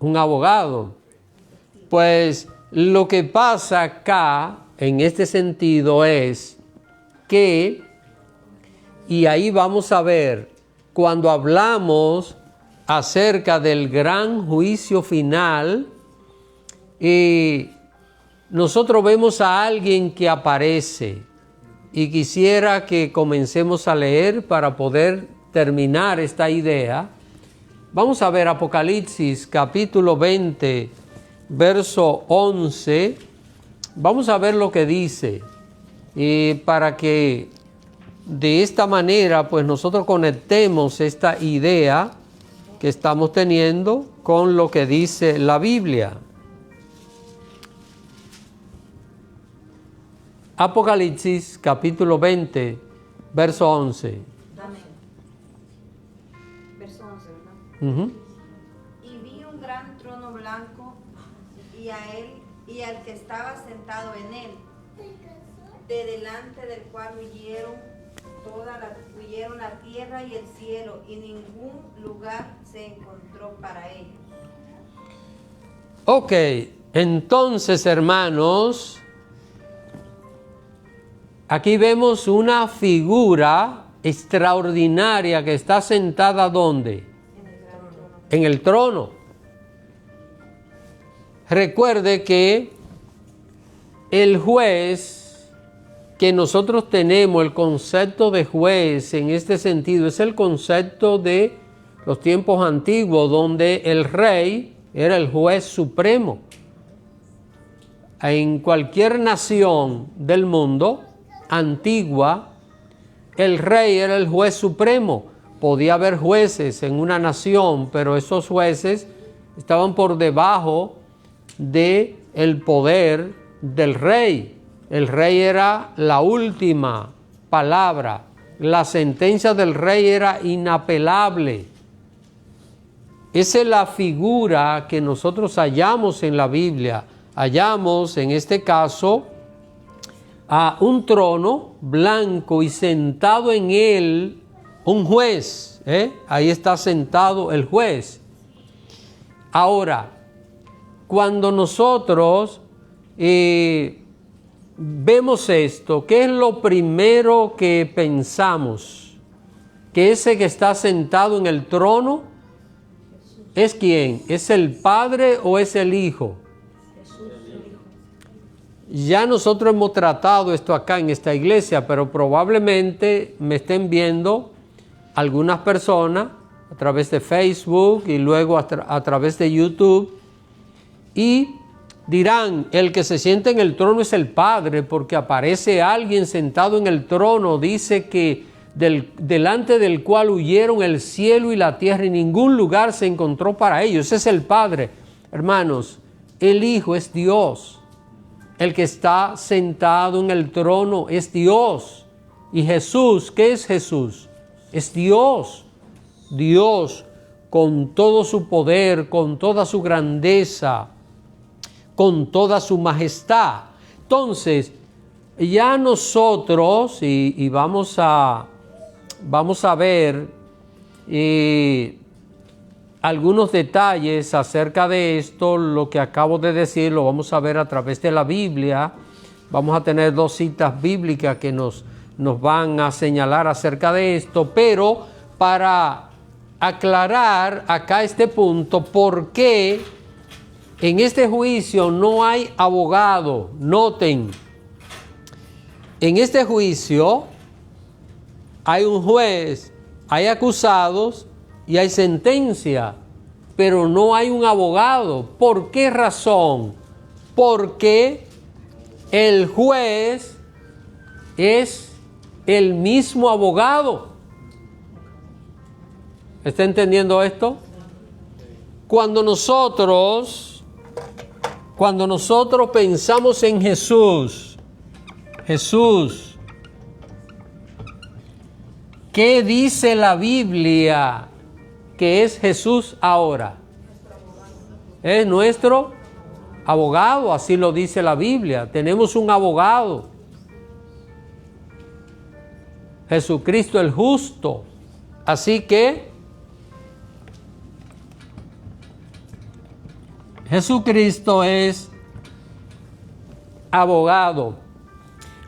un abogado. Pues lo que pasa acá, en este sentido, es que, y ahí vamos a ver, cuando hablamos acerca del gran juicio final, nosotros vemos a alguien que aparece, y quisiera que comencemos a leer para poder terminar esta idea. Vamos a ver Apocalipsis capítulo 20, verso 11. Vamos a ver lo que dice, para que de esta manera pues nosotros conectemos esta idea que estamos teniendo con lo que dice la Biblia. Apocalipsis capítulo 20, verso 11. Amén. Verso 11, ¿verdad? Uh-huh. Y vi un gran trono blanco y a él y al que estaba sentado en él, de delante del cual huyeron la tierra y el cielo, y ningún lugar se encontró para ellos. Ok, entonces, hermanos, aquí vemos una figura extraordinaria que está sentada ¿dónde? En el trono. Recuerde que el juez que nosotros tenemos, el concepto de juez en este sentido, es el concepto de los tiempos antiguos, donde el rey era el juez supremo. En cualquier nación del mundo antigua, el rey era el juez supremo. Podía haber jueces en una nación, pero esos jueces estaban por debajo del poder del rey. El rey era la última palabra. La sentencia del rey era inapelable. Esa es la figura que nosotros hallamos en la Biblia. Hallamos en este caso a un trono blanco y sentado en él un juez. Ahí está sentado el juez. Ahora, cuando nosotros vemos esto, ¿qué es lo primero que pensamos? Que ese que está sentado en el trono ¿es quién? ¿Es el Padre o es el Hijo? Ya nosotros hemos tratado esto acá en esta iglesia, pero probablemente me estén viendo algunas personas a través de Facebook y luego a través de YouTube y dirán, el que se sienta en el trono es el Padre, porque aparece alguien sentado en el trono, dice que delante del cual huyeron el cielo y la tierra y ningún lugar se encontró para ellos. Ese es el Padre. Hermanos, el Hijo es Dios. El que está sentado en el trono es Dios. Y Jesús, ¿qué es Jesús? Es Dios. Dios con todo su poder, con toda su grandeza, con toda su majestad. Entonces, ya nosotros, y vamos a ver algunos detalles acerca de esto, lo que acabo de decir, lo vamos a ver a través de la Biblia. Vamos a tener dos citas bíblicas que nos van a señalar acerca de esto, pero para aclarar acá este punto, ¿por qué en este juicio no hay abogado? Noten, en este juicio hay un juez, hay acusados y hay sentencia, pero no hay un abogado. ¿Por qué razón? Porque el juez es el mismo abogado. ¿Está entendiendo esto? Cuando nosotros pensamos en Jesús, ¿qué dice la Biblia que es Jesús ahora? Es nuestro abogado, así lo dice la Biblia. Tenemos un abogado, Jesucristo el justo. Así que Jesucristo es abogado.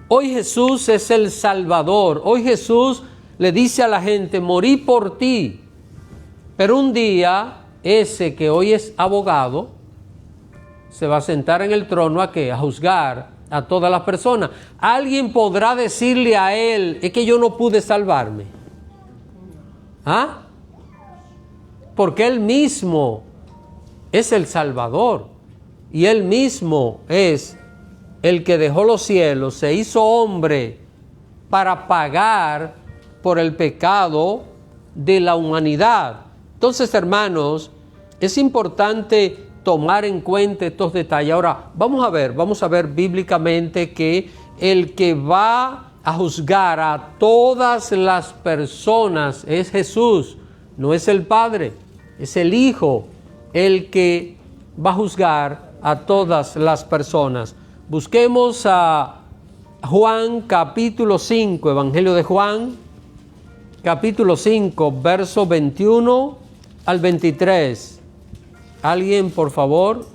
Hoy Jesús es el Salvador. Hoy Jesús le dice a la gente, morí por ti. Pero un día, ese que hoy es abogado, se va a sentar en el trono ¿a qué? A juzgar a todas las personas. Alguien podrá decirle a él, es que yo no pude salvarme. ¿Ah? Porque él mismo es el Salvador. Y él mismo es el que dejó los cielos, se hizo hombre para pagar por el pecado de la humanidad. Entonces, hermanos, es importante tomar en cuenta estos detalles. Ahora, vamos a ver bíblicamente que el que va a juzgar a todas las personas es Jesús, no es el Padre, es el Hijo el que va a juzgar a todas las personas. Busquemos a Juan capítulo 5, Evangelio de Juan, capítulo 5, verso 21 al 23. Alguien, por favor,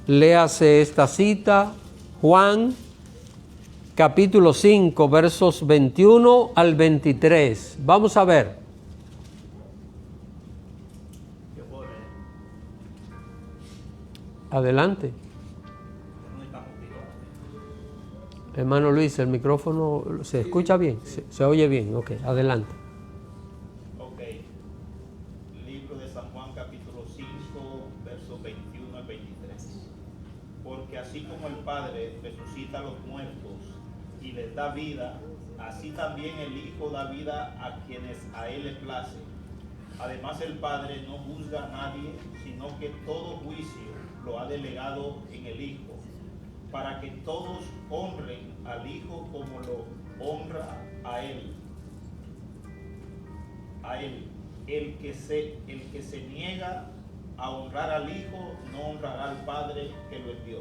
léase esta cita. Juan, capítulo 5, versos 21 al 23. Vamos a ver. Adelante. Hermano Luis, el micrófono se escucha bien, se oye bien. Ok, adelante. Ok. Libro de San Juan, capítulo 5, versos 21 al 23. Porque así como el Padre resucita a los muertos y les da vida, así también el Hijo da vida a quienes a Él le place. Además, el Padre no juzga a nadie, sino que todo juicio lo ha delegado en el Hijo, para que todos honren al Hijo como lo honra a Él. A Él. El que se niega a honrar al Hijo no honrará al Padre que lo envió.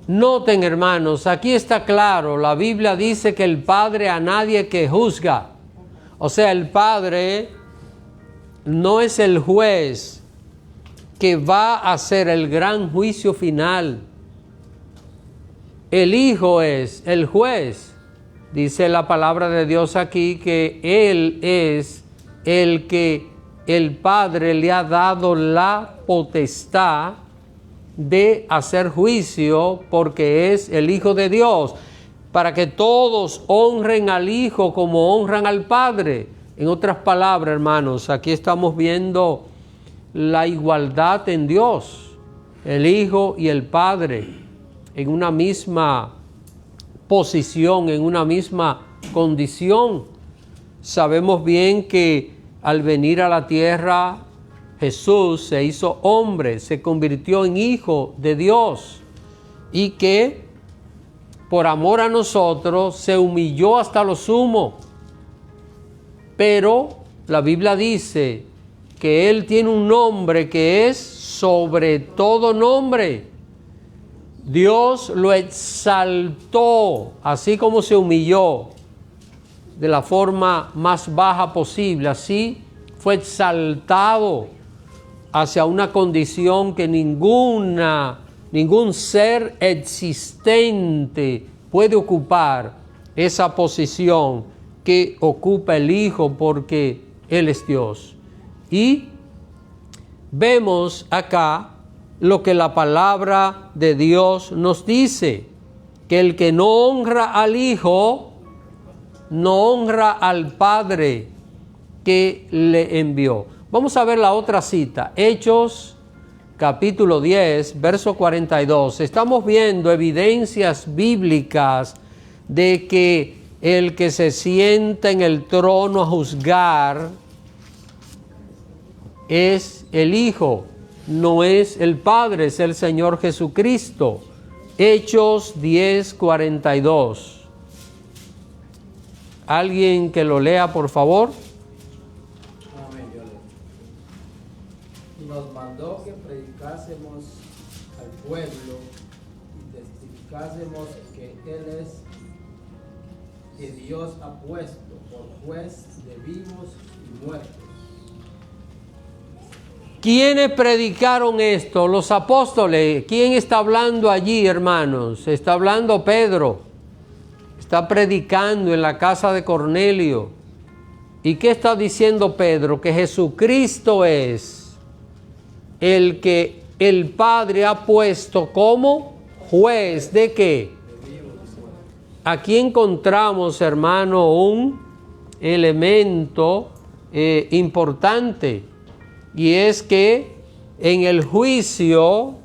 Noten, hermanos, aquí está claro, la Biblia dice que el Padre a nadie que juzga. O sea, el Padre no es el juez que va a hacer el gran juicio final. El Hijo es el juez. Dice la palabra de Dios aquí que Él es el que el Padre le ha dado la potestad de hacer juicio porque es el Hijo de Dios, para que todos honren al Hijo como honran al Padre. En otras palabras, hermanos, aquí estamos viendo la igualdad en Dios, el Hijo y el Padre, en una misma posición, en una misma condición. Sabemos bien que al venir a la tierra, Jesús se hizo hombre, se convirtió en Hijo de Dios y que por amor a nosotros se humilló hasta lo sumo. Pero la Biblia dice que Él tiene un nombre que es sobre todo nombre. Dios lo exaltó, así como se humilló de la forma más baja posible, así fue exaltado hacia una condición que ningún ser existente puede ocupar, esa posición que ocupa el Hijo, porque Él es Dios. Y vemos acá lo que la palabra de Dios nos dice, que el que no honra al Hijo, no honra al Padre que le envió. Vamos a ver la otra cita, Hechos capítulo 10, verso 42. Estamos viendo evidencias bíblicas de que el que se sienta en el trono a juzgar es el Hijo, no es el Padre, es el Señor Jesucristo. Hechos 10, 42. ¿Alguien que lo lea, por favor? Amén, yo leo. Nos mandó que predicásemos al pueblo y testificásemos que Él es, que Dios ha puesto por juez de vivos y muertos. ¿Quiénes predicaron esto? Los apóstoles. ¿Quién está hablando allí, hermanos? Está hablando Pedro. Está predicando en la casa de Cornelio. ¿Y qué está diciendo Pedro? Que Jesucristo es el que el Padre ha puesto como juez. ¿De qué? Aquí encontramos, hermano, un elemento importante. Y es que en el juicio,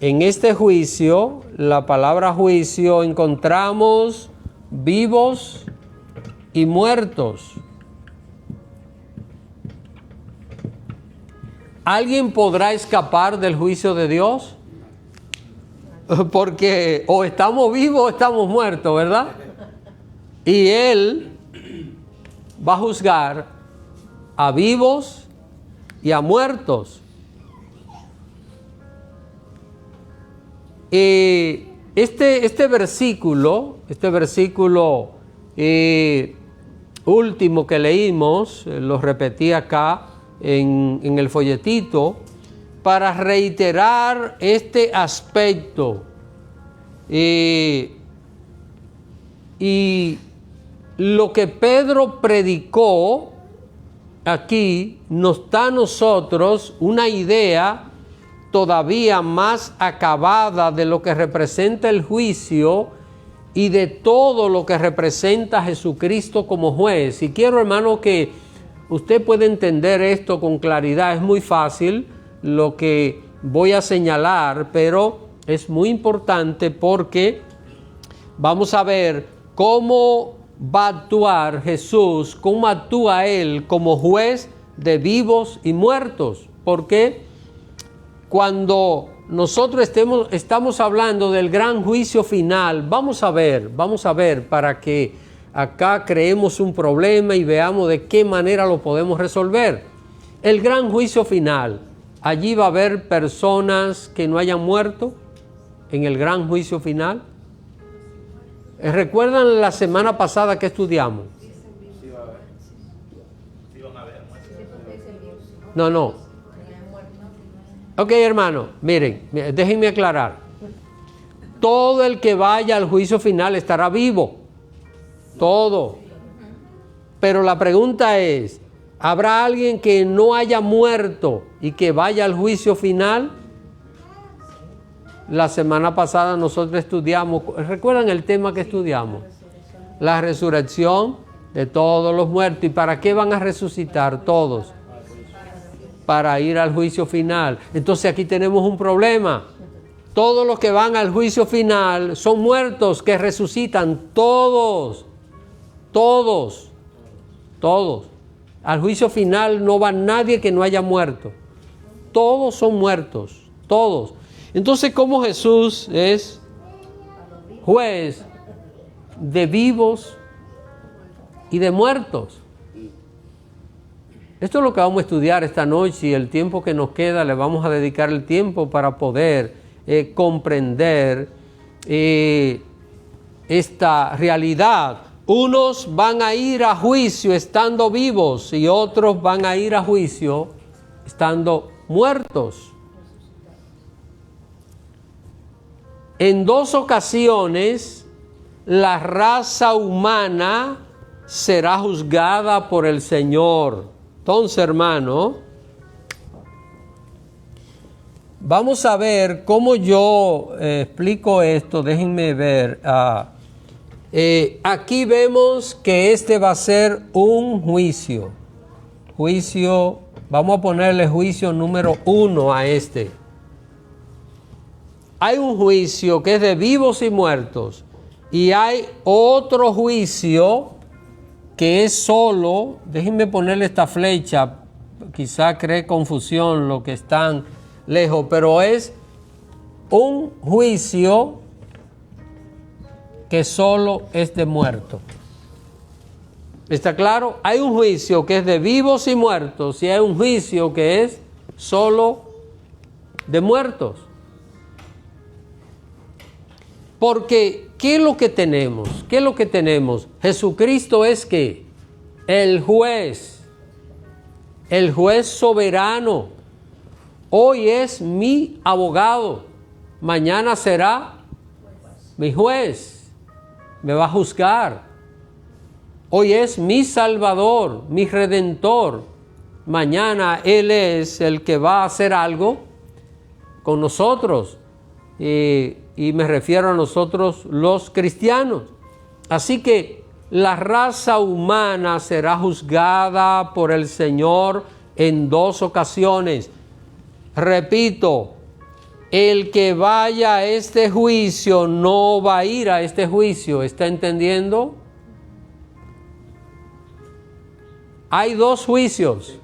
en este juicio, la palabra juicio, encontramos vivos y muertos. ¿Alguien podrá escapar del juicio de Dios? Porque o estamos vivos o estamos muertos, ¿verdad? Y Él va a juzgar a vivos y a muertos. Este versículo último que leímos, lo repetí acá en el folletito, para reiterar este aspecto. Y lo que Pedro predicó aquí nos da a nosotros una idea todavía más acabada de lo que representa el juicio y de todo lo que representa Jesucristo como juez. Y quiero, hermano, que usted pueda entender esto con claridad. Es muy fácil lo que voy a señalar, pero es muy importante porque vamos a ver cómo va a actuar Jesús, cómo actúa Él como juez de vivos y muertos. Porque cuando nosotros estamos hablando del gran juicio final, vamos a ver para que acá creemos un problema y veamos de qué manera lo podemos resolver. El gran juicio final, allí va a haber personas que no hayan muerto en el gran juicio final. ¿Recuerdan la semana pasada que estudiamos? No. Ok, hermano, miren, déjenme aclarar. Todo el que vaya al juicio final estará vivo. Todo. Pero la pregunta es, ¿habrá alguien que no haya muerto y que vaya al juicio final? La semana pasada nosotros estudiamos, ¿recuerdan el tema que estudiamos? La resurrección de todos los muertos. ¿Y para qué van a resucitar todos? Para ir al juicio final. Entonces aquí tenemos un problema. Todos los que van al juicio final son muertos que resucitan. Todos. Al juicio final no va nadie que no haya muerto. Todos son muertos. Todos. Entonces, ¿cómo Jesús es juez de vivos y de muertos? Esto es lo que vamos a estudiar esta noche y el tiempo que nos queda le vamos a dedicar el tiempo para poder comprender esta realidad. Unos van a ir a juicio estando vivos y otros van a ir a juicio estando muertos. En 2 ocasiones, la raza humana será juzgada por el Señor. Entonces, hermano, vamos a ver cómo yo explico esto. Déjenme ver. Aquí vemos que este va a ser un juicio. Vamos a ponerle juicio número 1 a este. Hay un juicio que es de vivos y muertos. Y hay otro juicio que es solo, déjenme ponerle esta flecha, quizá cree confusión los que están lejos, pero es un juicio que solo es de muertos. ¿Está claro? Hay un juicio que es de vivos y muertos y hay un juicio que es solo de muertos. Porque, ¿qué es lo que tenemos? Jesucristo es ¿qué? El juez soberano. Hoy es mi abogado, mañana será mi juez, me va a juzgar. Hoy es mi Salvador, mi Redentor. Mañana Él es el que va a hacer algo con nosotros. Y me refiero a nosotros los cristianos. Así que la raza humana será juzgada por el Señor en 2 ocasiones. Repito, el que vaya a este juicio no va a ir a este juicio. ¿Está entendiendo? Hay 2 juicios.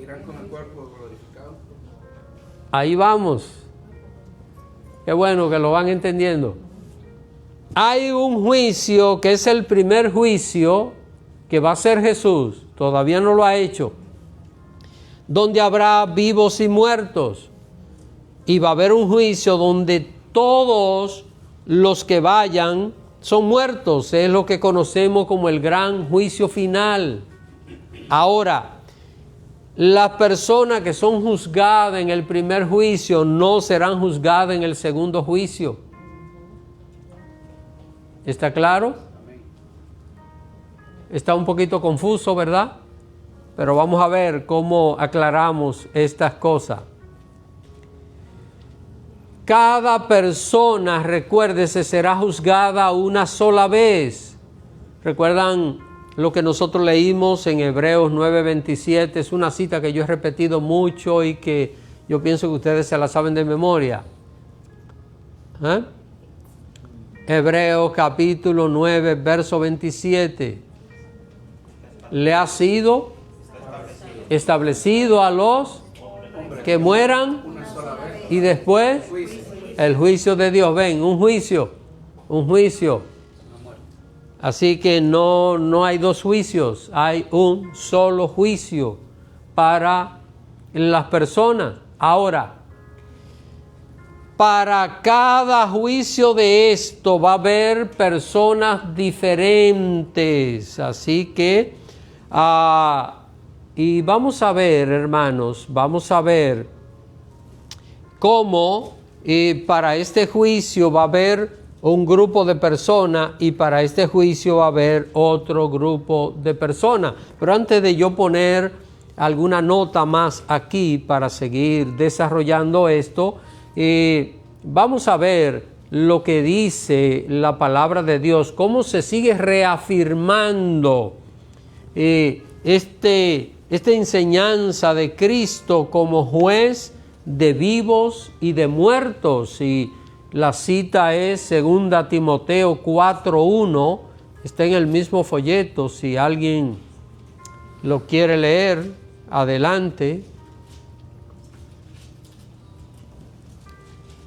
Irán con el cuerpo glorificado. Ahí vamos. Qué bueno que lo van entendiendo. Hay un juicio que es el primer juicio que va a hacer Jesús. Todavía no lo ha hecho. Donde habrá vivos y muertos. Y va a haber un juicio donde todos los que vayan son muertos. Es lo que conocemos como el gran juicio final. Ahora, las personas que son juzgadas en el primer juicio no serán juzgadas en el segundo juicio. ¿Está claro? Está un poquito confuso, ¿verdad? Pero vamos a ver cómo aclaramos estas cosas. Cada persona, recuérdese, será juzgada una sola vez. ¿Recuerdan lo que nosotros leímos en Hebreos 9:27? Es una cita que yo he repetido mucho y que yo pienso que ustedes se la saben de memoria. Hebreos capítulo 9, verso 27. Le ha sido establecido a los que mueran y después el juicio de Dios. Ven, un juicio. Así que no hay 2 juicios, hay un solo juicio para las personas. Ahora, para cada juicio de esto va a haber personas diferentes. Así que, y vamos a ver, hermanos, cómo para este juicio va a haber un grupo de personas y para este juicio va a haber otro grupo de personas. Pero antes de yo poner alguna nota más aquí para seguir desarrollando esto, vamos a ver lo que dice la palabra de Dios, cómo se sigue reafirmando esta enseñanza de Cristo como juez de vivos y de muertos. Y la cita es 2 Timoteo 4:1, está en el mismo folleto, si alguien lo quiere leer, adelante.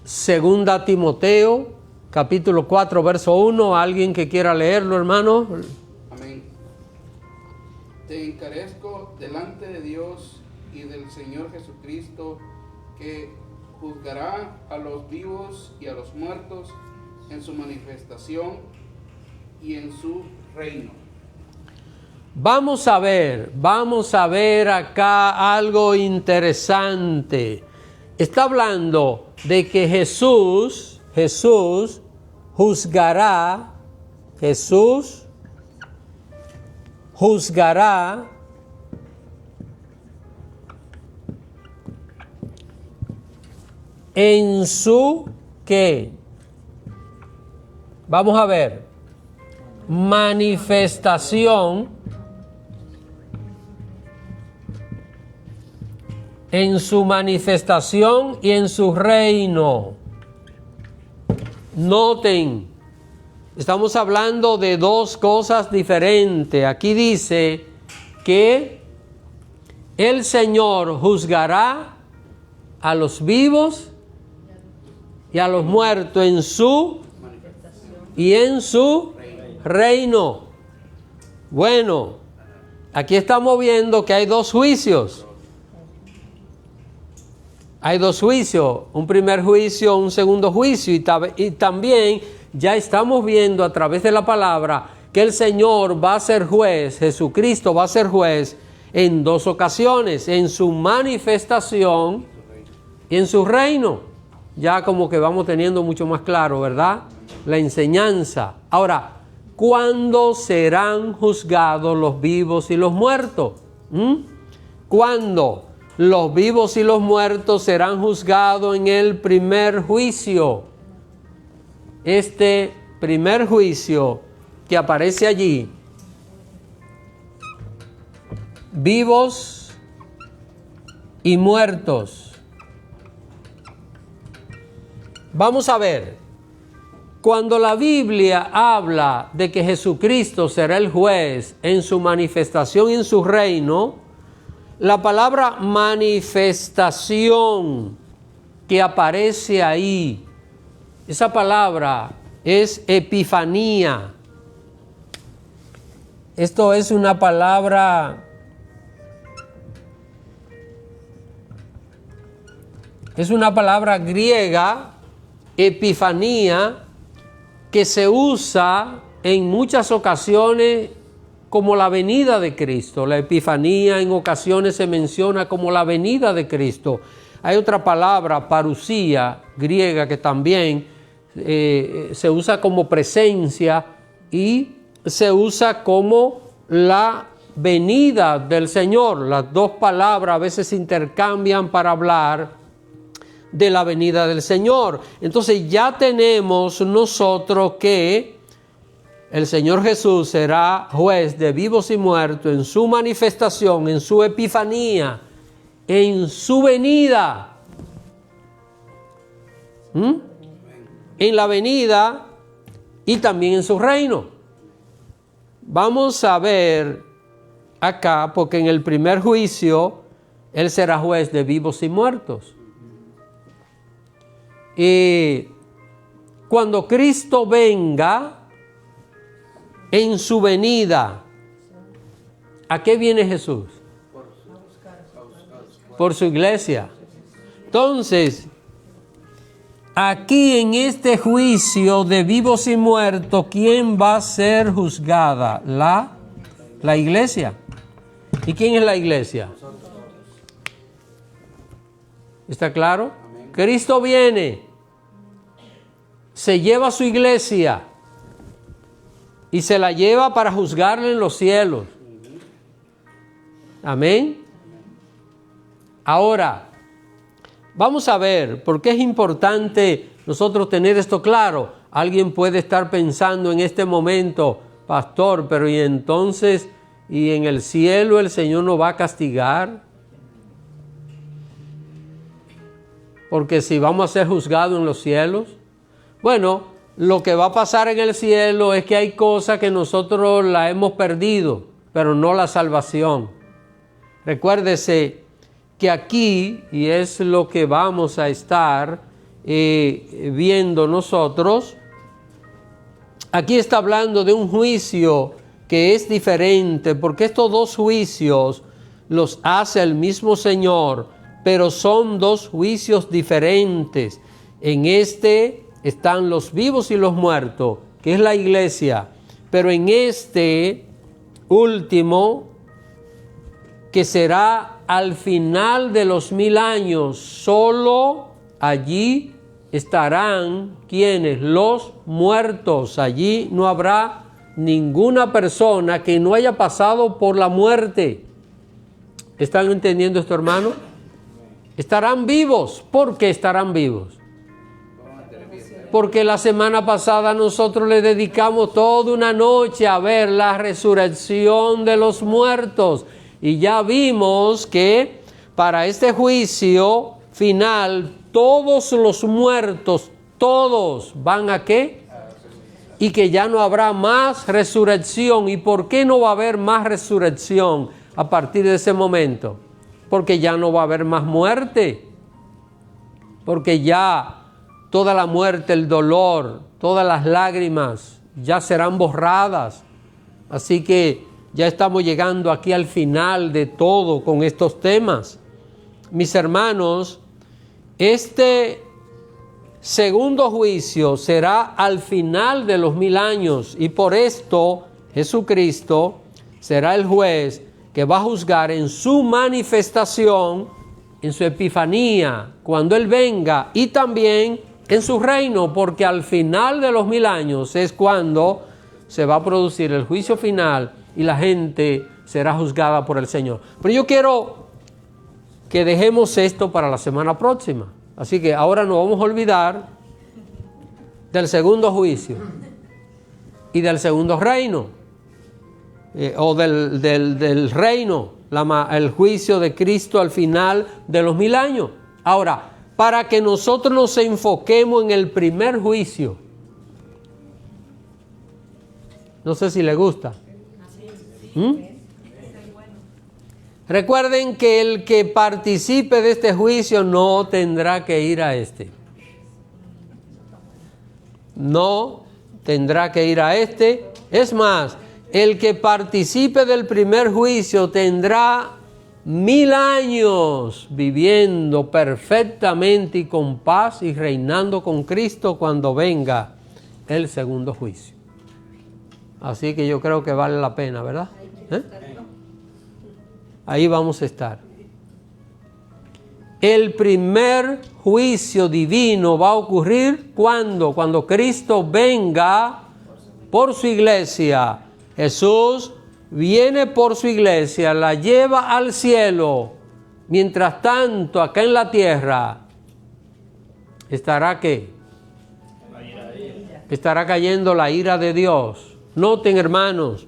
2 Timoteo, capítulo 4, verso 1, alguien que quiera leerlo, hermano. Amén. Te encarezco delante de Dios y del Señor Jesucristo, que juzgará a los vivos y a los muertos en su manifestación y en su reino. Vamos a ver acá algo interesante. Está hablando de que Jesús juzgará en su ¿qué? Vamos a ver. Manifestación en su manifestación y en su reino. Noten, estamos hablando de 2 cosas diferentes. Aquí dice que el Señor juzgará a los vivos y a los muertos en su y en su reino. Bueno, aquí estamos viendo que hay 2 juicios. Hay 2 juicios, un primer juicio, un segundo juicio, y también ya estamos viendo a través de la palabra que el Señor va a ser juez, Jesucristo va a ser juez en dos ocasiones, en su manifestación y en su reino. Ya como que vamos teniendo mucho más claro, ¿verdad? La enseñanza. Ahora, ¿cuándo serán juzgados los vivos y los muertos? ¿Cuándo? Los vivos y los muertos serán juzgados en el primer juicio. Este primer juicio que aparece allí, vivos y muertos. Vamos a ver, cuando la Biblia habla de que Jesucristo será el juez en su manifestación y en su reino, la palabra manifestación que aparece ahí, esa palabra es epifanía. Esto es una palabra, griega, epifanía, que se usa en muchas ocasiones como la venida de Cristo. La epifanía en ocasiones se menciona como la venida de Cristo. Hay otra palabra, parusía, griega, que también se usa como presencia y se usa como la venida del Señor. Las dos palabras a veces se intercambian para hablar de la venida del Señor. Entonces ya tenemos nosotros que el Señor Jesús será juez de vivos y muertos en su manifestación, en su epifanía, en su venida. En la venida y también en su reino. Vamos a ver acá, porque en el primer juicio Él será juez de vivos y muertos. Y cuando Cristo venga en su venida, ¿a qué viene Jesús? Por su iglesia. Entonces, aquí en este juicio de vivos y muertos, ¿quién va a ser juzgada? La iglesia. ¿Y quién es la iglesia? ¿Está claro? Cristo viene, se lleva a su iglesia y se la lleva para juzgarla en los cielos. Amén. Ahora, vamos a ver por qué es importante nosotros tener esto claro. Alguien puede estar pensando en este momento, pastor, pero ¿y entonces, y en el cielo el Señor nos va a castigar? Porque si vamos a ser juzgados en los cielos, bueno, lo que va a pasar en el cielo es que hay cosas que nosotros la hemos perdido, pero no la salvación. Recuérdese que aquí, y es lo que vamos a estar viendo nosotros, aquí está hablando de un juicio que es diferente, porque estos dos juicios los hace el mismo Señor, pero son dos juicios diferentes. En este están los vivos y los muertos, que es la iglesia, pero en este último, que será al final de los 1000 años, solo allí estarán ¿quiénes? Los muertos. Allí no habrá ninguna persona que no haya pasado por la muerte. ¿Están entendiendo esto, hermano? Estarán vivos. ¿Por qué estarán vivos? Porque la semana pasada nosotros le dedicamos toda una noche a ver la resurrección de los muertos. Y ya vimos que para este juicio final, todos los muertos, todos van a ¿qué? Y que ya no habrá más resurrección. ¿Y por qué no va a haber más resurrección a partir de ese momento? Porque ya no va a haber más muerte. Porque ya toda la muerte, el dolor, todas las lágrimas ya serán borradas. Así que ya estamos llegando aquí al final de todo con estos temas. Mis hermanos, este segundo juicio será al final de los 1000 años y por esto Jesucristo será el juez que va a juzgar en su manifestación, en su epifanía, cuando Él venga, y también en su reino, porque al final de los 1000 años es cuando se va a producir el juicio final y la gente será juzgada por el Señor. Pero yo quiero que dejemos esto para la semana próxima. Así que ahora nos vamos a olvidar del segundo juicio y del segundo reino, o del reino, el juicio de Cristo al final de los 1000 años. Ahora, para que nosotros nos enfoquemos en el primer juicio, no sé si le gusta. Recuerden que el que participe de este juicio no tendrá que ir a este. No tendrá que ir a este. Es más, el que participe del primer juicio tendrá 1000 años viviendo perfectamente y con paz y reinando con Cristo cuando venga el segundo juicio. Así que yo creo que vale la pena, ¿verdad? Ahí vamos a estar. El primer juicio divino va a ocurrir cuando Cristo venga por su iglesia. Jesús viene por su iglesia, la lleva al cielo. Mientras tanto, acá en la tierra, ¿estará qué? Estará cayendo la ira de Dios. Noten, hermanos,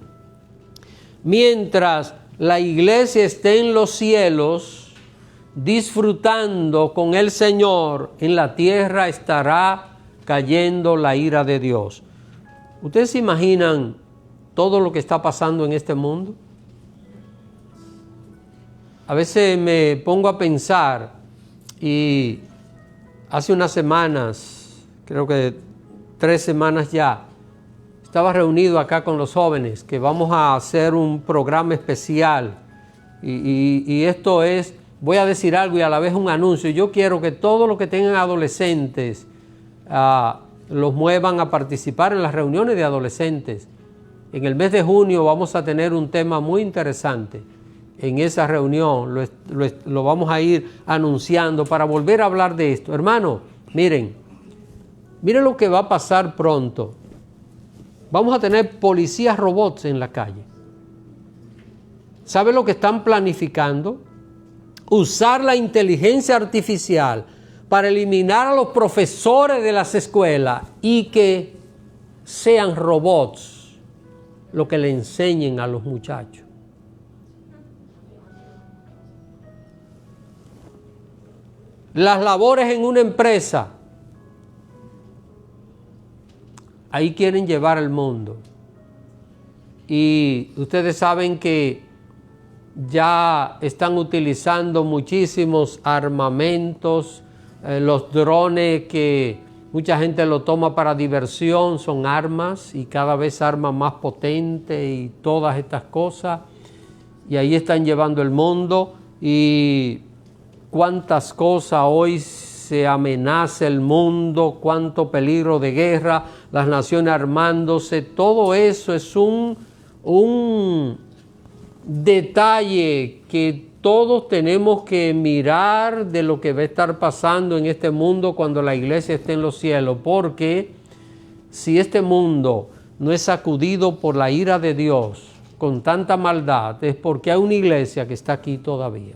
mientras la iglesia esté en los cielos, disfrutando con el Señor, en la tierra estará cayendo la ira de Dios. ¿Ustedes se imaginan todo lo que está pasando en este mundo? A veces me pongo a pensar, y hace unas semanas, creo que 3 semanas ya, estaba reunido acá con los jóvenes, que vamos a hacer un programa especial, y esto es, voy a decir algo y a la vez un anuncio. Yo quiero que todos los que tengan adolescentes los muevan a participar en las reuniones de adolescentes. En el mes de junio vamos a tener un tema muy interesante. En esa reunión lo vamos a ir anunciando para volver a hablar de esto. Hermano, miren lo que va a pasar pronto. Vamos a tener policías robots en la calle. ¿Sabe lo que están planificando? Usar la inteligencia artificial para eliminar a los profesores de las escuelas y que sean robots lo que le enseñen a los muchachos. Las labores en una empresa, ahí quieren llevar el mundo. Y ustedes saben que ya están utilizando muchísimos armamentos, los drones que mucha gente lo toma para diversión, son armas y cada vez armas más potentes y todas estas cosas. Y ahí están llevando el mundo, y cuántas cosas hoy se amenaza el mundo, cuánto peligro de guerra, las naciones armándose. Todo eso es un detalle que todos tenemos que mirar de lo que va a estar pasando en este mundo cuando la iglesia esté en los cielos, porque si este mundo no es sacudido por la ira de Dios con tanta maldad, es porque hay una iglesia que está aquí todavía.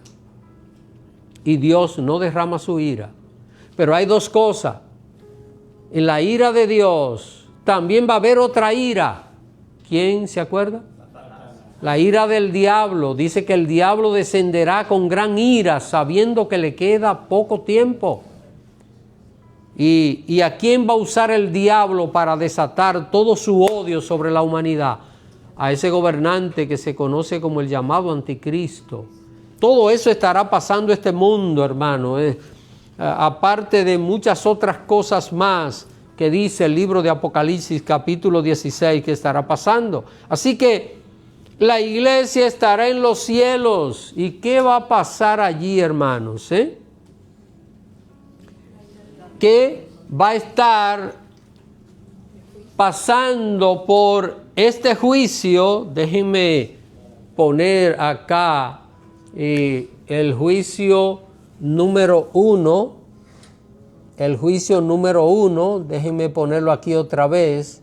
Y Dios no derrama su ira. Pero hay dos cosas. En la ira de Dios también va a haber otra ira. ¿Quién se acuerda? La ira del diablo. Dice que el diablo descenderá con gran ira, sabiendo que le queda poco tiempo. ¿Y a quién va a usar el diablo para desatar todo su odio sobre la humanidad? A ese gobernante que se conoce como el llamado anticristo. Todo eso estará pasando en este mundo, hermano. Aparte de muchas otras cosas más que dice el libro de Apocalipsis capítulo 16 que estará pasando. Así que la iglesia estará en los cielos. ¿Y qué va a pasar allí, hermanos? ¿Qué va a estar pasando por este juicio? Déjenme poner acá el juicio número 1. El juicio número 1, déjenme ponerlo aquí otra vez.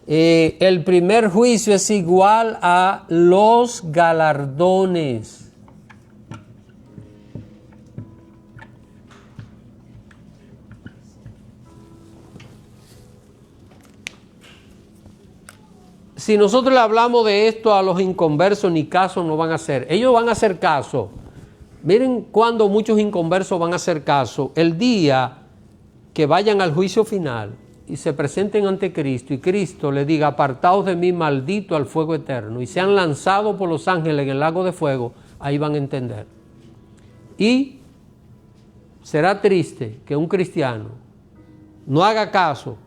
El primer juicio es igual a los galardones. Si nosotros le hablamos de esto a los inconversos, ni caso no van a hacer. Ellos van a hacer caso. Miren cuando muchos inconversos van a hacer caso. El día que vayan al juicio final y se presenten ante Cristo y Cristo le diga, apartaos de mí, maldito, al fuego eterno, y sean lanzados por los ángeles en el lago de fuego, ahí van a entender. Y será triste que un cristiano no haga caso.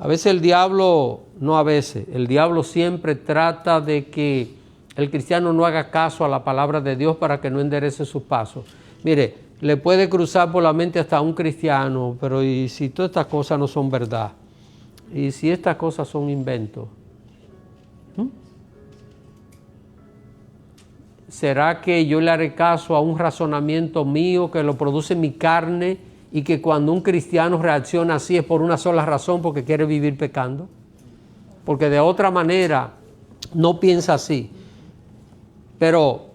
A veces el diablo, no a veces, el diablo siempre trata de que el cristiano no haga caso a la palabra de Dios para que no enderece sus pasos. Mire, le puede cruzar por la mente hasta un cristiano, pero ¿y si todas estas cosas no son verdad? ¿Y si estas cosas son inventos? ¿Será que yo le haré caso a un razonamiento mío que lo produce mi carne y que cuando un cristiano reacciona así es por una sola razón, porque quiere vivir pecando? Porque de otra manera no piensa así. Pero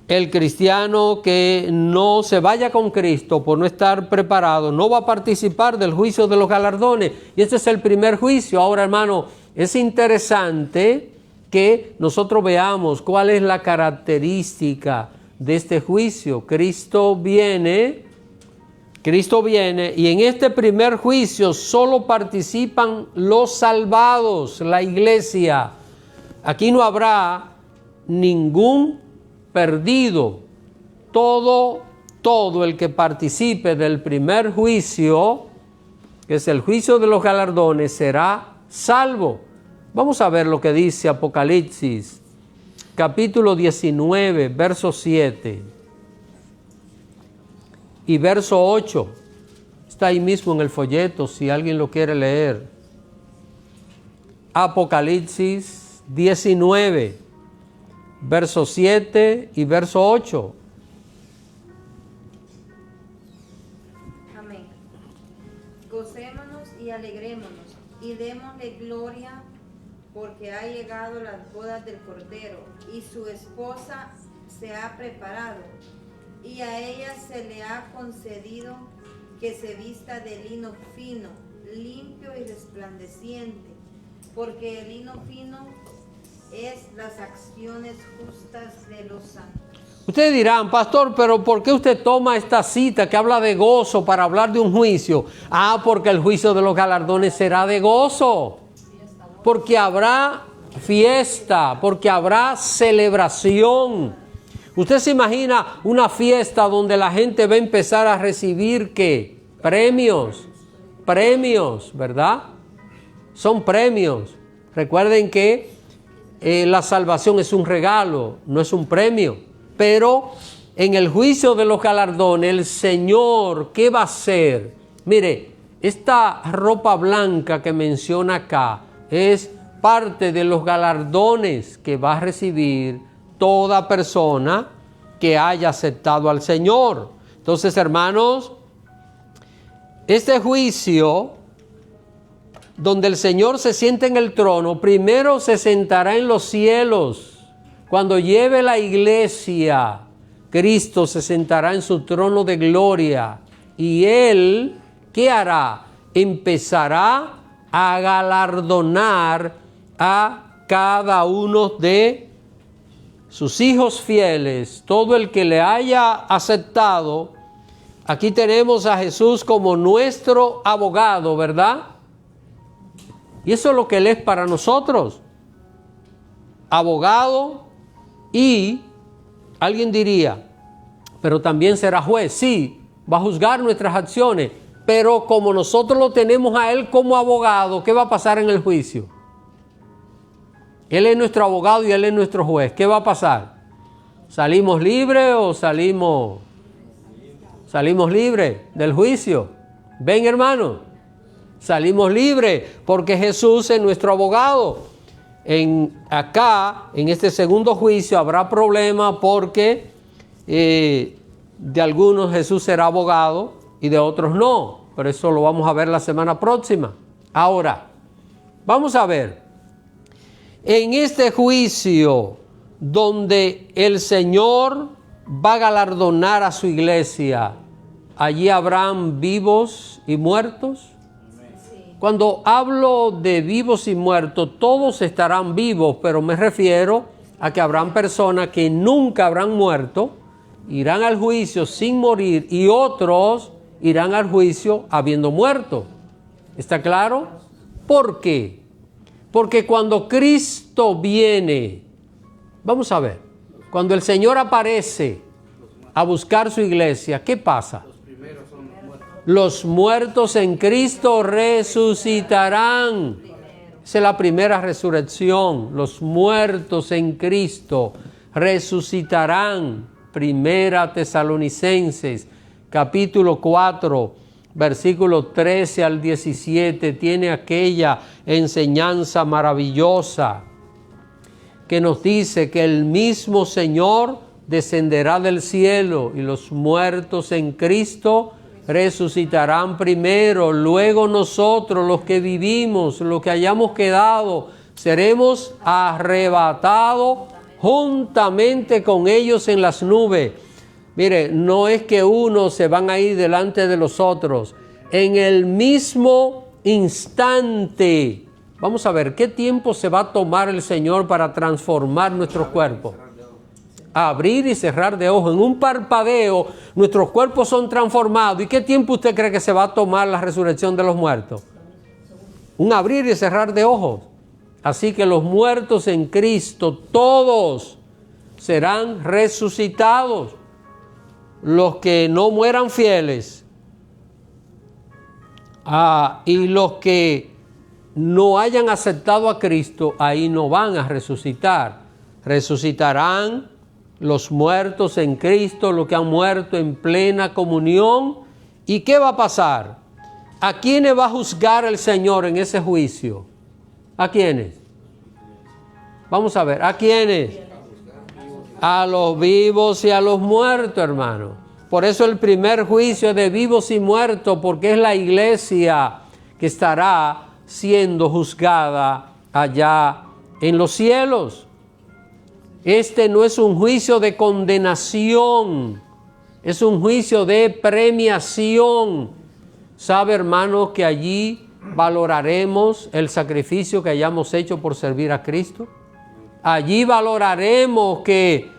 el cristiano que no se vaya con Cristo por no estar preparado, no va a participar del juicio de los galardones. Y este es el primer juicio. Ahora, hermano, es interesante que nosotros veamos cuál es la característica de este juicio. Cristo viene y en este primer juicio solo participan los salvados, la iglesia. Aquí no habrá ningún perdido. Todo el que participe del primer juicio, que es el juicio de los galardones, será salvo. Vamos a ver lo que dice Apocalipsis, capítulo 19, verso 7 y verso 8. Está ahí mismo en el folleto, si alguien lo quiere leer. Apocalipsis 19, verso 7 y verso 8. Amén. Gocémonos y alegrémonos y démosle gloria, porque ha llegado las bodas del Cordero y su esposa se ha preparado, y a ella se le ha concedido que se vista de lino fino, limpio y resplandeciente, porque el lino fino es las acciones justas de los santos. Ustedes dirán, pastor, pero ¿por qué usted toma esta cita que habla de gozo para hablar de un juicio? Porque el juicio de los galardones será de gozo, porque habrá fiesta, porque habrá celebración. Usted se imagina una fiesta donde la gente va a empezar a recibir ¿qué? Premios, ¿verdad? Son premios. Recuerden que la salvación es un regalo, no es un premio. Pero en el juicio de los galardones, el Señor, ¿qué va a hacer? Mire, esta ropa blanca que menciona acá es parte de los galardones que va a recibir toda persona que haya aceptado al Señor. Entonces, hermanos, este juicio donde el Señor se siente en el trono, primero se sentará en los cielos. Cuando lleve la iglesia, Cristo se sentará en su trono de gloria y Él, ¿qué hará? Empezará a galardonar a cada uno de sus hijos fieles, todo el que le haya aceptado. Aquí tenemos a Jesús como nuestro abogado, ¿verdad? Y eso es lo que Él es para nosotros. Abogado y, alguien diría, pero también será juez. Sí, va a juzgar nuestras acciones, pero como nosotros lo tenemos a Él como abogado, ¿qué va a pasar en el juicio? Él es nuestro abogado y Él es nuestro juez. ¿Qué va a pasar? ¿Salimos libres o salimos libres del juicio? ¿Ven, hermano? Salimos libres porque Jesús es nuestro abogado. Acá, en este segundo juicio, habrá problema porque de algunos Jesús será abogado y de otros no. Pero eso lo vamos a ver la semana próxima. Ahora, vamos a ver. En este juicio donde el Señor va a galardonar a su iglesia, allí habrán vivos y muertos. Cuando hablo de vivos y muertos, todos estarán vivos, pero me refiero a que habrán personas que nunca habrán muerto, irán al juicio sin morir, y otros irán al juicio habiendo muerto. ¿Está claro? ¿Por qué? Porque cuando Cristo viene, vamos a ver, cuando el Señor aparece a buscar su iglesia, ¿qué pasa? Los muertos en Cristo resucitarán. Esa es la primera resurrección. Los muertos en Cristo resucitarán. Primera Tesalonicenses, capítulo 4, versículo 13 al 17, tiene aquella enseñanza maravillosa que nos dice que el mismo Señor descenderá del cielo y los muertos en Cristo resucitarán primero, luego nosotros los que vivimos, los que hayamos quedado, seremos arrebatados juntamente con ellos en las nubes. Mire, no es que unos se van a ir delante de los otros, en el mismo instante. Vamos a ver, ¿qué tiempo se va a tomar el Señor para transformar nuestros cuerpos? Abrir y cerrar de ojos. En un parpadeo, nuestros cuerpos son transformados. ¿Y qué tiempo usted cree que se va a tomar la resurrección de los muertos? Un abrir y cerrar de ojos. Así que los muertos en Cristo, todos serán resucitados. Los que no mueran fieles y los que no hayan aceptado a Cristo, ahí no van a resucitar. Resucitarán los muertos en Cristo, los que han muerto en plena comunión. ¿Y qué va a pasar? ¿A quiénes va a juzgar el Señor en ese juicio? ¿A quiénes? Vamos a ver, ¿a quiénes? A los vivos y a los muertos, hermano. Por eso el primer juicio es de vivos y muertos, porque es la iglesia que estará siendo juzgada allá en los cielos. Este no es un juicio de condenación, es un juicio de premiación. ¿Sabe, hermano, que allí valoraremos el sacrificio que hayamos hecho por servir a Cristo? Allí valoraremos que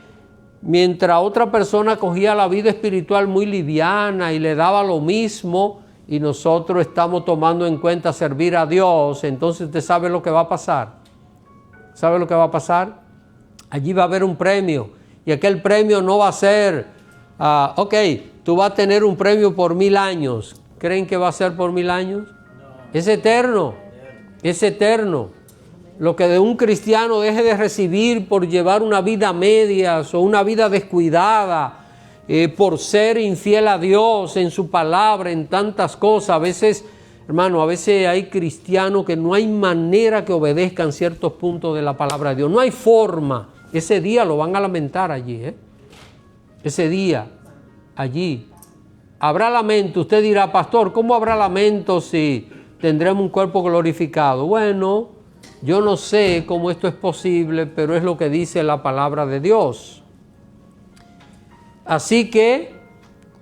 mientras otra persona cogía la vida espiritual muy liviana y le daba lo mismo, y nosotros estamos tomando en cuenta servir a Dios, entonces usted sabe lo que va a pasar. ¿Sabe lo que va a pasar? Allí va a haber un premio, y aquel premio no va a ser, ok, tú vas a tener un premio por 1000 años. ¿Creen que va a ser por 1000 años? No. Es eterno, es eterno. Lo que de un cristiano deje de recibir por llevar una vida a medias o una vida descuidada, por ser infiel a Dios en su palabra, en tantas cosas. A veces, hermano, a veces hay cristianos que no hay manera que obedezcan ciertos puntos de la palabra de Dios. No hay forma. Ese día lo van a lamentar allí, Ese día, allí. Habrá lamento. Usted dirá, pastor, ¿cómo habrá lamento si tendremos un cuerpo glorificado? Bueno, yo no sé cómo esto es posible, pero es lo que dice la palabra de Dios. Así que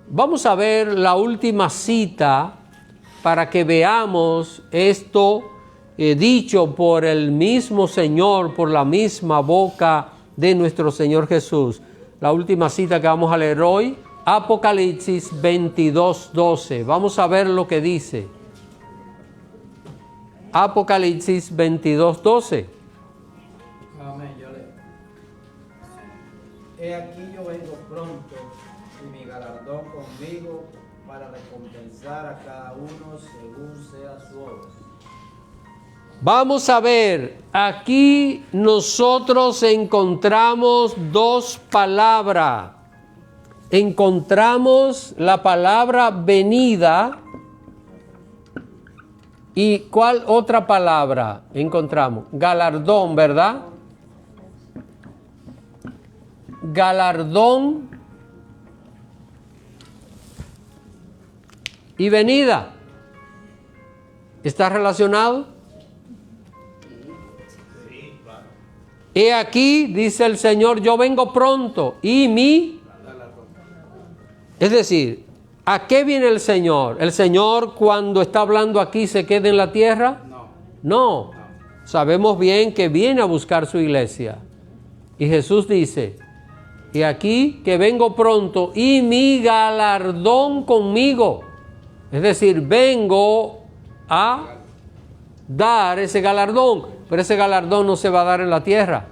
vamos a ver la última cita para que veamos esto dicho por el mismo Señor, por la misma boca de nuestro Señor Jesús. La última cita que vamos a leer hoy, Apocalipsis 22:12. Vamos a ver lo que dice. Apocalipsis 22:12. Amén, yo leo. He aquí yo vengo pronto, y mi galardón conmigo, para recompensar a cada uno según sea su obra. Vamos a ver, aquí nosotros encontramos dos palabras. Encontramos la palabra venida ¿Y cuál otra palabra encontramos? Galardón, ¿verdad? Galardón y venida. ¿Está relacionado? He aquí, dice el Señor, yo vengo pronto y mi... Es decir, ¿a qué viene el Señor? ¿El Señor cuando está hablando aquí se queda en la tierra? No. Sabemos bien que viene a buscar su iglesia. Y Jesús dice, y aquí que vengo pronto y mi galardón conmigo. Es decir, vengo a dar ese galardón, pero ese galardón no se va a dar en la tierra.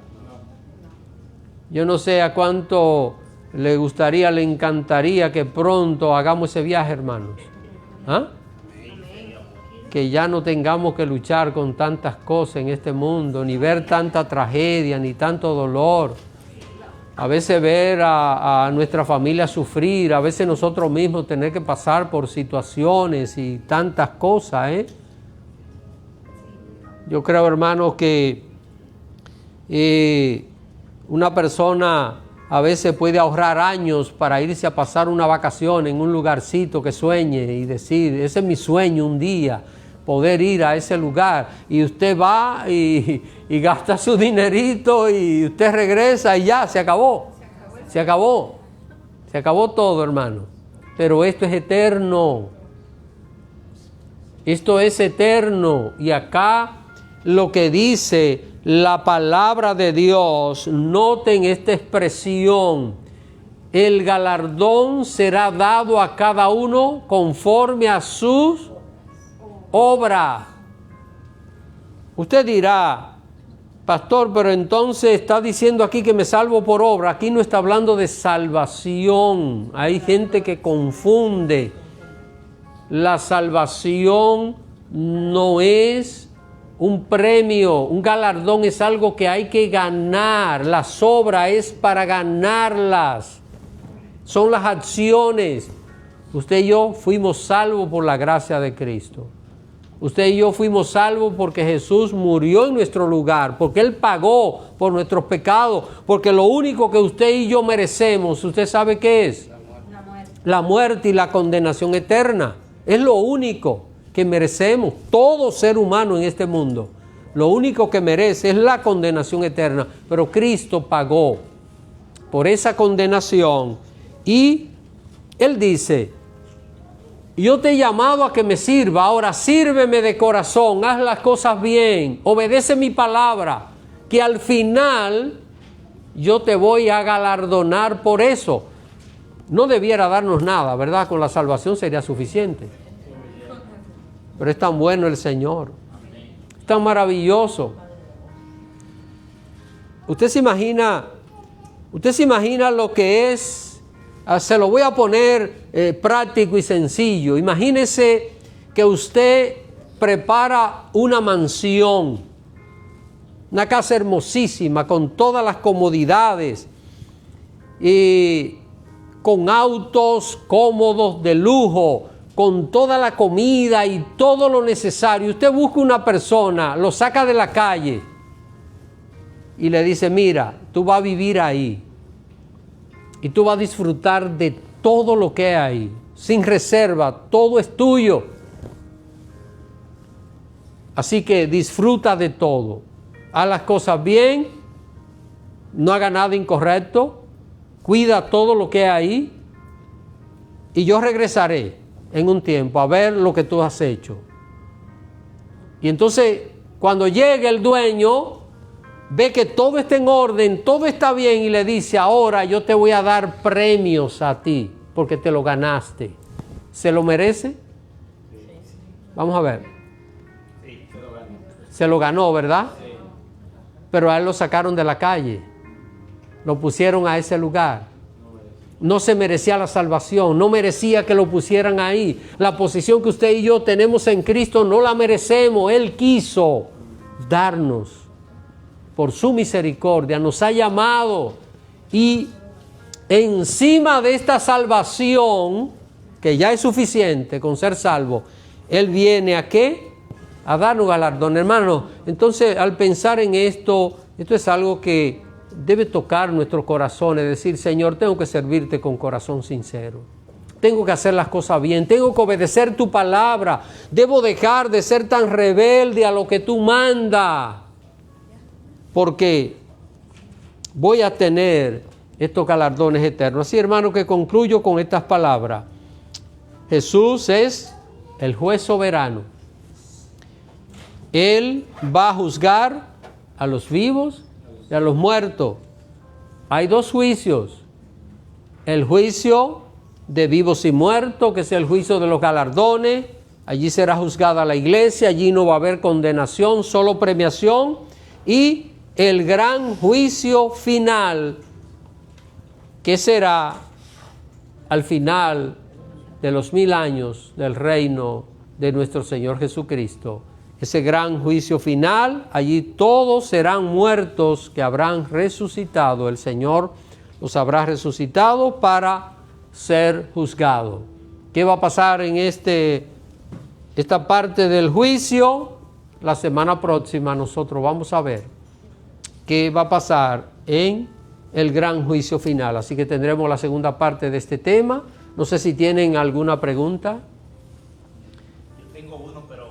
Yo no sé a cuánto le gustaría, le encantaría que pronto hagamos ese viaje, hermanos. ¿Ah? Que ya no tengamos que luchar con tantas cosas en este mundo, ni ver tanta tragedia, ni tanto dolor. A veces ver a nuestra familia sufrir, a veces nosotros mismos tener que pasar por situaciones y tantas cosas, ¿eh? Yo creo, hermanos, que una persona a veces puede ahorrar años para irse a pasar una vacación en un lugarcito que sueñe y decir, ese es mi sueño un día, poder ir a ese lugar. Y usted va y gasta su dinerito y usted regresa y ya, se acabó. Se acabó todo, hermano. Pero esto es eterno. Esto es eterno. Y acá lo que dice la palabra de Dios, noten esta expresión: el galardón será dado a cada uno conforme a sus obras. Usted dirá, pastor, pero entonces está diciendo aquí que me salvo por obra. Aquí no está hablando de salvación. Hay gente que confunde. La salvación no es un premio, un galardón es algo que hay que ganar. Las obras es para ganarlas. Son las acciones. Usted y yo fuimos salvos por la gracia de Cristo. Usted y yo fuimos salvos porque Jesús murió en nuestro lugar, porque Él pagó por nuestros pecados, porque lo único que usted y yo merecemos, ¿usted sabe qué es? La muerte y la condenación eterna. Es lo único que merecemos, todo ser humano en este mundo. Lo único que merece es la condenación eterna, pero Cristo pagó por esa condenación. Y Él dice, yo te he llamado a que me sirva, ahora sírveme de corazón, haz las cosas bien, obedece mi palabra, que al final yo te voy a galardonar por eso. No debiera darnos nada, ¿verdad? Con la salvación sería suficiente. Pero es tan bueno el Señor, es tan maravilloso. Usted se imagina lo que es, se lo voy a poner práctico y sencillo. Imagínese que usted prepara una mansión, una casa hermosísima, con todas las comodidades, y con autos cómodos de lujo, con toda la comida y todo lo necesario. Usted busca una persona, lo saca de la calle y le dice, mira, tú vas a vivir ahí y tú vas a disfrutar de todo lo que hay ahí, sin reserva, todo es tuyo. Así que disfruta de todo, haz las cosas bien, no haga nada incorrecto, cuida todo lo que hay ahí y yo regresaré en un tiempo a ver lo que tú has hecho. Y entonces cuando llegue el dueño, ve que todo está en orden, todo está bien y le dice, ahora yo te voy a dar premios a ti porque te lo ganaste. ¿Se lo merece? Vamos a ver. Se lo ganó, ¿verdad? Pero a él lo sacaron de la calle, lo pusieron a ese lugar. No se merecía la salvación, no merecía que lo pusieran ahí. La posición que usted y yo tenemos en Cristo no la merecemos. Él quiso darnos por su misericordia, nos ha llamado, y encima de esta salvación, que ya es suficiente con ser salvo, Él viene ¿a qué? a darnos galardón. Hermano, entonces al pensar en esto es algo que debe tocar nuestro corazón, es decir, Señor, tengo que servirte con corazón sincero. Tengo que hacer las cosas bien, tengo que obedecer tu palabra, debo dejar de ser tan rebelde a lo que tú mandas, porque voy a tener estos galardones eternos. Así, hermano, que concluyo con estas palabras. Jesús es el juez soberano. Él va a juzgar a los vivos y a los muertos. Hay dos juicios. El juicio de vivos y muertos, que es el juicio de los galardones. Allí será juzgada la iglesia, allí no va a haber condenación, solo premiación. Y el gran juicio final, que será al final de los 1000 años del reino de nuestro Señor Jesucristo. Ese gran juicio final, allí todos serán muertos que habrán resucitado. El Señor los habrá resucitado para ser juzgado. ¿Qué va a pasar en esta parte del juicio? La semana próxima nosotros vamos a ver qué va a pasar en el gran juicio final. Así que tendremos la segunda parte de este tema. No sé si tienen alguna pregunta. Yo tengo uno, pero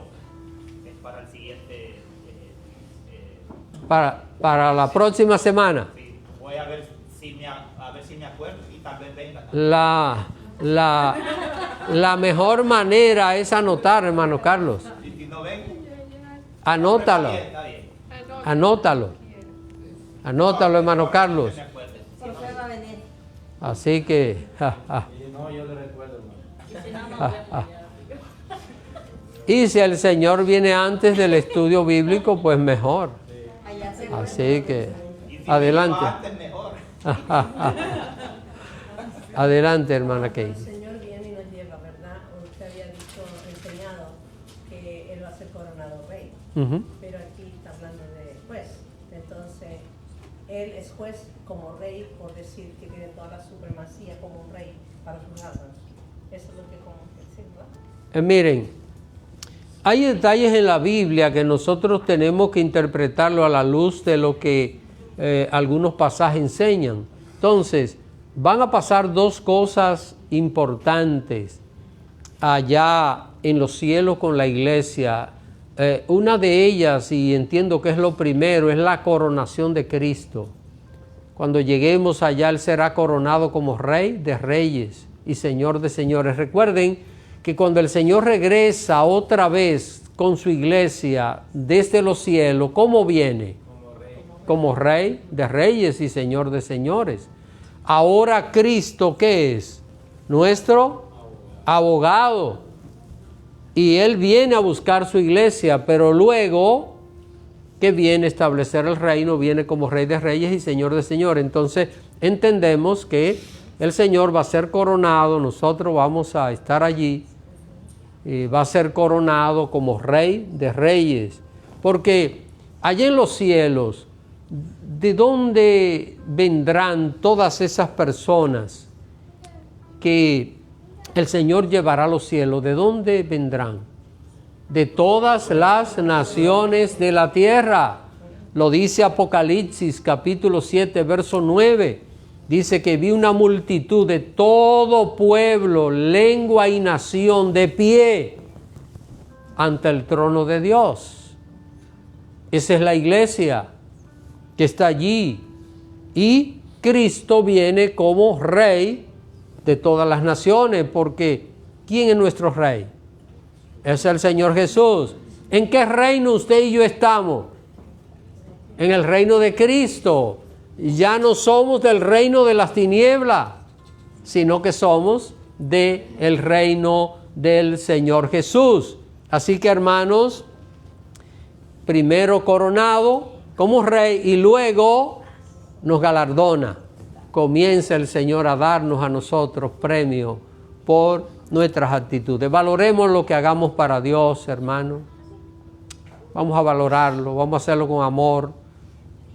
es para el siguiente. Para la próxima semana. Sí, voy a ver si me acuerdo y tal vez venga. La mejor manera es anotar, hermano Carlos. Y si no vengo, Anótalo. está bien. Anótalo, hermano Carlos. ¿Por qué va a venir? Así que... No, yo le recuerdo, hermano. Y si el Señor viene antes del estudio bíblico, pues mejor. Allá se Así que, Y si adelante. vengo antes, mejor. Adelante, hermana Kay. El Señor viene y nos lleva, ¿verdad? Usted había enseñado que Él va a ser coronado rey, pero aquí está hablando de juez. Entonces, Él es juez como rey, por decir que tiene toda la supremacía como un rey para juzgarnos. Eso es lo que como decir, ¿verdad? Miren, hay detalles en la Biblia que nosotros tenemos que interpretarlo a la luz de lo que algunos pasajes enseñan. Entonces, van a pasar dos cosas importantes allá en los cielos con la iglesia. Una de ellas, y entiendo que es lo primero, es la coronación de Cristo. Cuando lleguemos allá, Él será coronado como Rey de Reyes y Señor de Señores. Recuerden que cuando el Señor regresa otra vez con su iglesia desde los cielos, ¿cómo viene? Como Rey de Reyes y Señor de Señores. Ahora Cristo, ¿qué es? Nuestro abogado. Y Él viene a buscar su iglesia, pero luego que viene a establecer el reino, viene como Rey de Reyes y Señor de Señores. Entonces entendemos que el Señor va a ser coronado, nosotros vamos a estar allí, y va a ser coronado como Rey de Reyes. Porque allá en los cielos, ¿de dónde vendrán todas esas personas que el Señor llevará a los cielos? ¿De dónde vendrán? De todas las naciones de la tierra. Lo dice Apocalipsis capítulo 7, verso 9. Dice que vi una multitud de todo pueblo, lengua y nación de pie ante el trono de Dios. Esa es la iglesia que está allí. Y Cristo viene como Rey de todas las naciones, porque ¿quién es nuestro Rey? Es el Señor Jesús. ¿En qué reino usted y yo estamos? En el reino de Cristo. Ya no somos del reino de las tinieblas, sino que somos del reino del Señor Jesús. Así que, hermanos, primero coronado como Rey y luego nos galardona. Comienza el Señor a darnos a nosotros premio por nuestras actitudes. Valoremos lo que hagamos para Dios, hermanos. Vamos a valorarlo, vamos a hacerlo con amor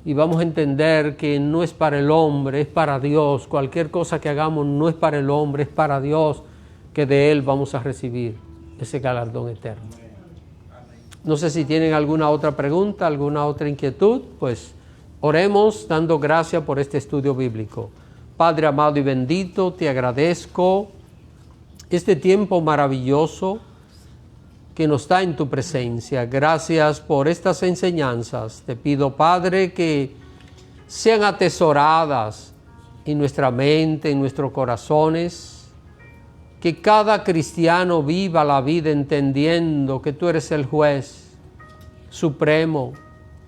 y vamos a entender que no es para el hombre, es para Dios. Cualquier cosa que hagamos no es para el hombre, es para Dios, que de Él vamos a recibir ese galardón eterno. No sé si tienen alguna otra pregunta, alguna otra inquietud, pues oremos dando gracias por este estudio bíblico. Padre amado y bendito, te agradezco este tiempo maravilloso que nos da en tu presencia. Gracias por estas enseñanzas. Te pido, Padre, que sean atesoradas en nuestra mente, en nuestros corazones, que cada cristiano viva la vida entendiendo que tú eres el juez supremo,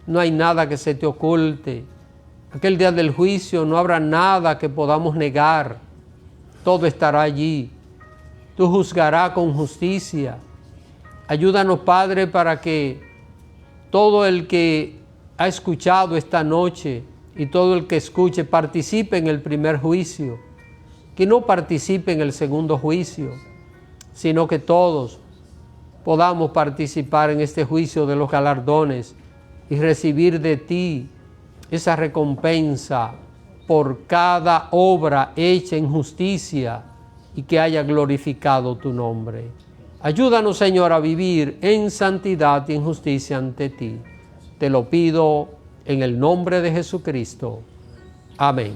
no hay nada que se te oculte. Aquel día del juicio no habrá nada que podamos negar, todo estará allí. Tú juzgarás con justicia. Ayúdanos, Padre, para que todo el que ha escuchado esta noche y todo el que escuche participe en el primer juicio, que no participe en el segundo juicio, sino que todos podamos participar en este juicio de los galardones y recibir de ti esa recompensa por cada obra hecha en justicia y que haya glorificado tu nombre. Ayúdanos, Señor, a vivir en santidad y en justicia ante ti. Te lo pido en el nombre de Jesucristo. Amén.